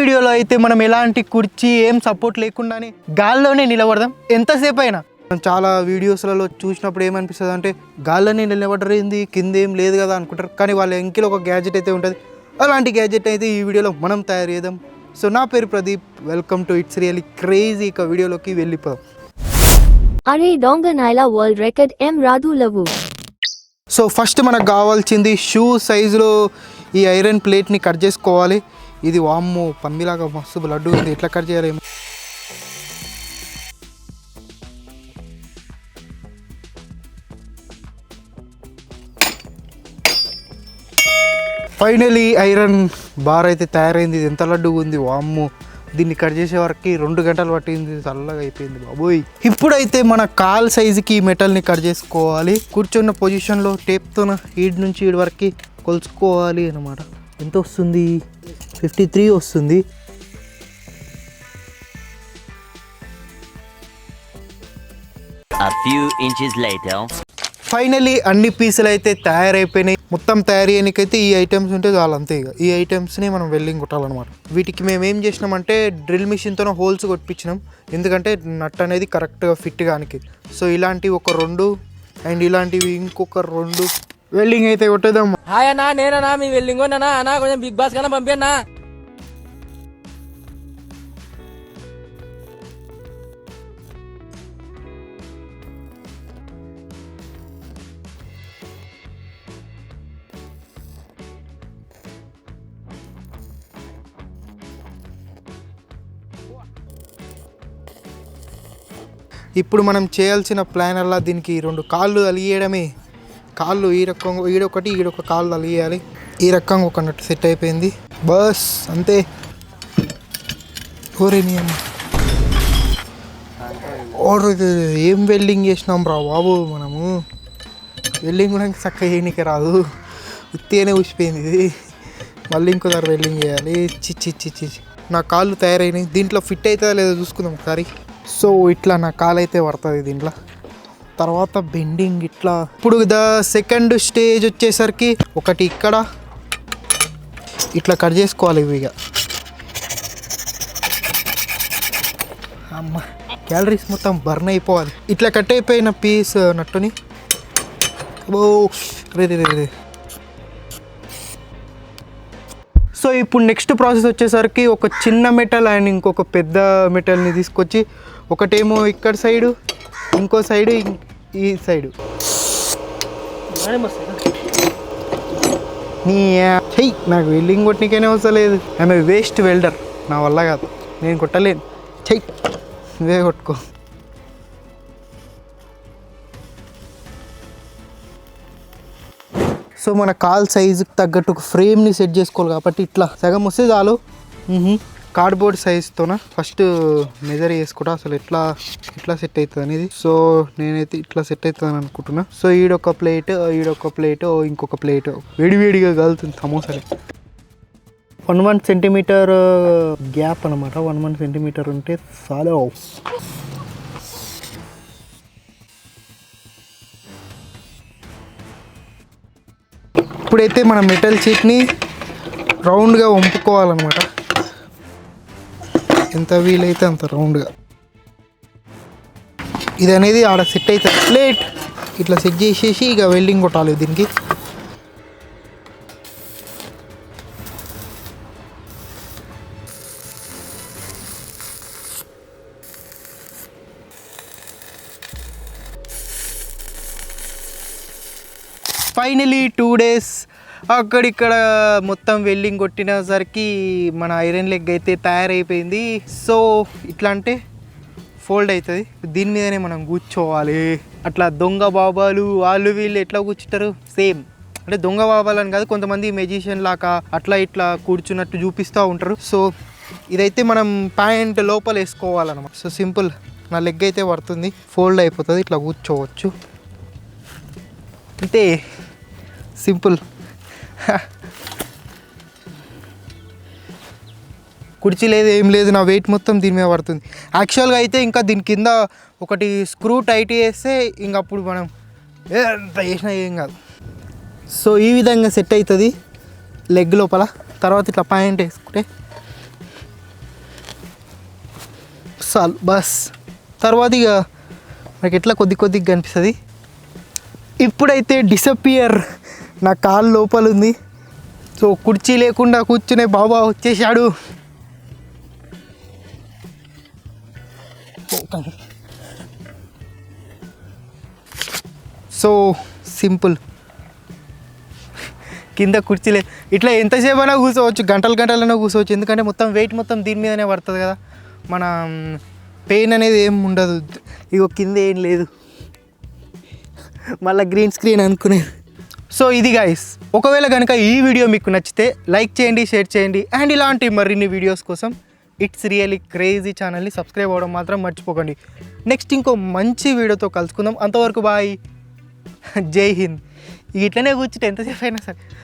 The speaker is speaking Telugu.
వీడియోలో అయితే మనం ఎలాంటి కుర్చీ ఏం సపోర్ట్ లేకుండానే గాల్లోనే నిలబడదాం ఎంతసేపు అయినా. మనం చాలా వీడియోస్లలో చూసినప్పుడు ఏమనిపిస్తుంది అంటే గాల్లోనే నిలబడరేంది కింద ఏం లేదు కదా అనుకుంటారు, కానీ వాళ్ళ ఎంకిలో ఒక గ్యాజెట్ అయితే ఉంటుంది. అలాంటి గ్యాజెట్ అయితే ఈ వీడియోలో మనం తయారు చేద్దాం. సో నా పేరు Pradeep, welcome to it's really crazy. ఇక వీడియోలోకి వెళ్ళిపోదాం. అరే దొంగ నాయలా వరల్డ్ రికార్డ్ ఎం రాదు లవు. సో ఫస్ట్ మనకు కావాల్సింది షూ సైజులో ఈ ఐరన్ ప్లేట్ని కట్ చేసుకోవాలి. ఇది వామ్మో పందిలాగా మస్తు బ్లడ్ ఉంది, ఎట్లా కట్ చేయాలేమో. ఫైనలీ ఐరన్ బార్ అయితే తయారైంది. ఇది ఎంత లడ్డు ఉంది వామ్మో. దీన్ని కట్ చేసే వరకు 2 గంటలు పట్టింది, చల్లగా అయిపోయింది బాబోయ్. ఇప్పుడైతే మన కాల్ సైజుకి మెటల్ని కట్ చేసుకోవాలి. కూర్చున్న పొజిషన్లో టేప్తో ఈడ్ నుంచి ఈడ్ వరకు కొలుచుకోవాలి అన్నమాట. ఎంత వస్తుంది? 53 వస్తుంది. A few inches later. Finally అన్ని పీసులు అయితే తయారైపోయినాయి. మొత్తం తయారు చేయడానికైతే ఈ ఐటమ్స్ ఉంటే చాలు, అంతే. ఇక ఈ ఐటమ్స్ని మనం వెల్డింగ్ కొట్టాలన్నమాట. వీటికి మేము ఏం చేసినామంటే డ్రిల్ మిషన్తో హోల్స్ కొట్టించినాం, ఎందుకంటే నట్ అనేది కరెక్ట్గా ఫిట్ కానికి. సో ఇలాంటివి ఒక 2 అండ్ ఇలాంటివి ఇంకొక 2 వెల్డింగ్ అయితే కొట్టేద్దాం. హాయ్ అన్నా, నేనన్నా మీ వెల్డింగ్ అన్నా కొంచెం బిగ్ బాస్ కన్నా పంపిన్నా. ఇప్పుడు మనం చేయాల్సిన ప్లాన్ అలా దీనికి 2 కాళ్ళు అలిగేయడమే. కాళ్ళు ఈ రకంగా ఈడొకటి ఈడొక కాళ్ళు అలిగేయాలి. ఈ రకంగా ఒక నట్టు సెట్ అయిపోయింది, బస్ అంతే. ఓరేని ఏం వెల్డింగ్ చేసినాం రా బాబు మనము. వెల్డింగ్ కూడా చక్కగా చేయనీకి రాదు, ఉత్తిగానే ఊసిపోయింది ఇది. మళ్ళీ ఇంకోసారి వెల్డింగ్ చేయాలి. చిచ్చి నా కాళ్ళు తయారైనాయి. దీంట్లో ఫిట్ అవుతుందా లేదో చూసుకుందాం ఒకసారి. సో ఇట్లా నా కాలు అయితే పడుతుంది దీంట్లో. తర్వాత బెండింగ్ ఇట్లా. ఇప్పుడు సెకండ్ స్టేజ్ వచ్చేసరికి ఒకటి ఇక్కడ ఇట్లా కట్ చేసుకోవాలి. ఇవి ఇక అమ్మ క్యాలరీస్ మొత్తం బర్న్ అయిపోవాలి. ఇట్లా కట్ అయిపోయిన పీస్ నట్టుని రే. సో ఇప్పుడు నెక్స్ట్ ప్రాసెస్ వచ్చేసరికి ఒక చిన్న మెటల్ అండ్ ఇంకొక పెద్ద మెటల్ని తీసుకొచ్చి ఒకటేమో ఇక్కడ సైడు, ఇంకో సైడు ఈ సైడు. నీ చెయ్యి నాకు వెల్డింగ్ కొట్టనికైనా అవసరం. ఆమె వేస్ట్ వెల్డర్, నా వల్ల కాదు, నేను కొట్టలేను. చెయ్యి నువ్వే కొట్టుకో. సో మన కాల్ సైజుకి తగ్గట్టు ఒక ఫ్రేమ్ని సెట్ చేసుకోవాలి కాబట్టి ఇట్లా సగం వస్తే చాలు. కార్డ్బోర్డ్ సైజ్తోన ఫస్ట్ మెజర్ చేసుకుంటా అసలు ఎట్లా సెట్ అవుతుంది అనేది. సో నేనైతే ఇట్లా సెట్ అవుతుందని అనుకుంటున్నా. సో ఈడొక ప్లేట్, ఇంకొక ప్లేట్ వేడిగా కలుగుతుంది సమోసాలు. 1 సెంటీమీటర్ గ్యాప్ అనమాట. 1 సెంటీమీటర్ ఉంటే చాలు. ఇప్పుడైతే మన మెటల్ షీట్ని రౌండ్గా వంపుకోవాలన్నమాట. ఎంత వీలైతే అంత రౌండ్గా. ఇది అనేది ఆడ సెట్ అవుతుంది. ప్లేట్ ఇట్లా సెట్ చేసేసి ఇక వెల్డింగ్ కొట్టాలి దీనికి. ఫైనలీ 2 days అక్కడిక్కడ మొత్తం వెల్డింగ్ కొట్టినసరికి మన ఐరన్ లెగ్ అయితే తయారైపోయింది. సో ఇట్లా అంటే ఫోల్డ్ అవుతుంది, దీని మీదనే మనం కూర్చోవాలి. అట్లా దొంగ బాబాలు వాళ్ళు వీళ్ళు ఎట్లా కూర్చుంటారు సేమ్, అంటే దొంగ బాబాలు అని కాదు, కొంతమంది మెజిషియన్ లాగా అట్లా ఇట్లా కూర్చున్నట్టు చూపిస్తూ ఉంటారు. సో ఇదైతే మనం ప్యాంట్ లోపల వేసుకోవాలన్నమాట. సో సింపుల్, నా లెగ్ అయితే పడుతుంది, ఫోల్డ్ అయిపోతుంది, ఇట్లా కూర్చోవచ్చు అంతే, సింపుల్. కుర్చీ లేదు ఏం లేదు, నా వెయిట్ మొత్తం దీని మీద పడుతుంది. యాక్చువల్గా అయితే ఇంకా దీని కింద ఒకటి స్క్రూ టైట్ చేస్తే ఇంక అప్పుడు మనం ఎంత చేసినా ఏం కాదు. సో ఈ విధంగా సెట్ అవుతుంది లెగ్ లోపల. తర్వాత ఇట్లా ప్యాంట్ వేసుకుంటే చాలు బస్. తర్వాత ఇక నాకు ఎట్లా కొద్దిగా కనిపిస్తుంది. ఇప్పుడైతే డిసపియర్, నా కాలు లోపల ఉంది. సో కుర్చీ లేకుండా కూర్చునే బాబా వచ్చేసాడు. సో సింపుల్, కింద కుర్చీలే ఇట్లా ఎంతసేపు అయినా కూర్చోవచ్చు, గంటలైనా కూర్చోవచ్చు. ఎందుకంటే మొత్తం వెయిట్ మొత్తం దీని మీదనే పడుతుంది కదా, మన పెయిన్ అనేది ఏం ఉండదు. ఇగో కింద ఏం లేదు, మళ్ళీ గ్రీన్ స్క్రీన్ అనుకునేది. సో ఇది గైస్, ఒకవేళ కనుక ఈ వీడియో మీకు నచ్చితే లైక్ చేయండి, షేర్ చేయండి. అండ్ ఇలాంటి మరిన్ని వీడియోస్ కోసం ఇట్స్ రియలీ క్రేజీ ఛానల్ని సబ్స్క్రైబ్ అవ్వడం మాత్రం మర్చిపోకండి. నెక్స్ట్ ఇంకో మంచి వీడియోతో కలుసుకుందాం. అంతవరకు బాయ్, జై హింద్. ఇట్లనే కూర్చుంటే ఎంతసేపు అయినా సరే.